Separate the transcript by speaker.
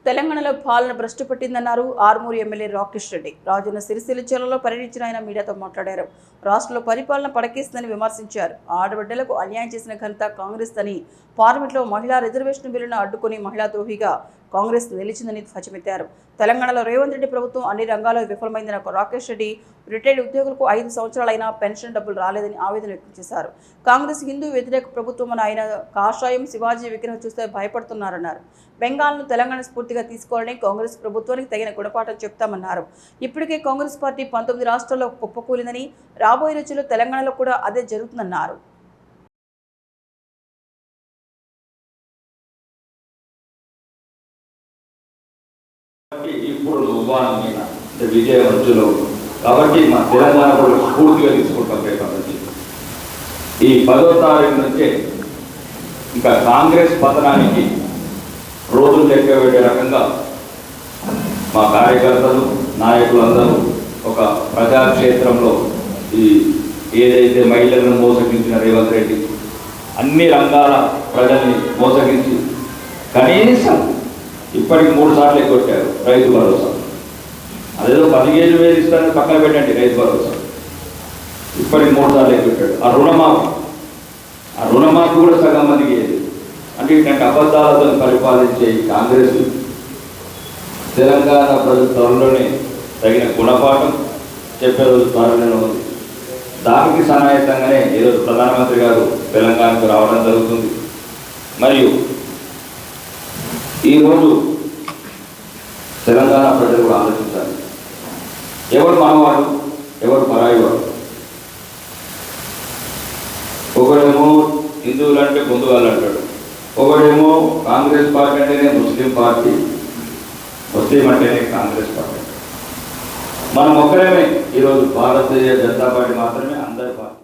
Speaker 1: తెలంగాణలో పాలన భ్రష్టు పట్టిందన్నారు ఆర్మూరు ఎమ్మెల్యే రాకేష్ రెడ్డి. రాజన్న సిరిసిల్ల జిల్లాలో పర్యటించిన ఆయన మీడియాతో మాట్లాడారు. రాష్ట్రంలో పరిపాలన పడకేస్తుందని విమర్శించారు. ఆడబిడ్డలకు అన్యాయం చేసిన ఘనత కాంగ్రెస్ అని, పార్లమెంట్లో మహిళా రిజర్వేషన్ బిల్లును అడ్డుకుని మహిళా ద్రోహిగా కాంగ్రెస్ నిలిచిందని ధ్వజమెత్తారు. తెలంగాణలో రేవంత్ రెడ్డి ప్రభుత్వం అన్ని రంగాల్లో విఫలమైందని రాకేష్ రెడ్డి, రిటైర్డ్ ఉద్యోగులకు 5 సంవత్సరాలైనా పెన్షన్ డబ్బులు రాలేదని ఆవేదన వ్యక్తం చేశారు. కాంగ్రెస్ హిందూ వ్యతిరేక ప్రభుత్వం అని ఆయన కాషాయం శివాజీ విగ్రహం చూస్తే భయపడుతున్నారన్నారు. బెంగాల్ను తెలంగాణ స్ఫూర్తిగా తీసుకోవాలని కాంగ్రెస్ ప్రభుత్వానికి తగిన గుణపాఠం చెప్తామన్నారు. ఇప్పటికే కాంగ్రెస్ పార్టీ 19 రాష్ట్రాల్లో కుప్పకూలిందని, రాబోయే రోజుల్లో తెలంగాణలో కూడా అదే జరుగుతుందన్నారు.
Speaker 2: ఇప్పుడు విజయవంతులు కాబట్టి మా తెలంగాణ కూడా స్ఫూర్తిగా తీసుకుంటాం. రేపటి నుంచి ఈ 10వ తారీఖు నుంచే ఇంకా కాంగ్రెస్ పతనానికి రోజులు లెక్క పెట్టే రకంగా మా కార్యకర్తలు, నాయకులందరూ ఒక ప్రజాక్షేత్రంలో ఈ ఏదైతే మహిళలను మోసగించిన రేవంత్ రెడ్డి అన్ని రంగాల ప్రజల్ని మోసగించి కనీసం ఇప్పటికి 3 సార్లు కొట్టారు రైతు భరోసా. అదేదో 15,000 ఇస్తారని పక్కన పెట్టండి రైతు భరోసా. ఇప్పటికి 3 సార్లు కొట్టాడు. ఆ రుణమాఫీ కూడా సగం మందికి ఏది అంటే ఇట్లాంటి అబద్ధాలతో పరిపాలించే కాంగ్రెస్ తెలంగాణ ప్రజల త్వరలోనే తగిన గుణపాఠం చెప్పే రోజు త్వరలోనే ఉంది. దానికి సహాయకంగానే ఈరోజు ప్రధానమంత్రి గారు తెలంగాణకు రావడం జరుగుతుంది. మరియు ఈరోజు తెలంగాణ ప్రజలు కూడా ఆలోచించాలి, ఎవరు మనవాడు, ఎవరు పరాయివాడు. ఒకడేమో హిందువులు అంటే బొందుగాళ్ళు అంటాడు, ఒకడేమో కాంగ్రెస్ పార్టీ అంటేనే ముస్లిం పార్టీ, ముస్లిం అంటేనే కాంగ్రెస్ పార్టీ. మనం ఒక్కరేమే ఈరోజు భారతీయ జనతా పార్టీ మాత్రమే.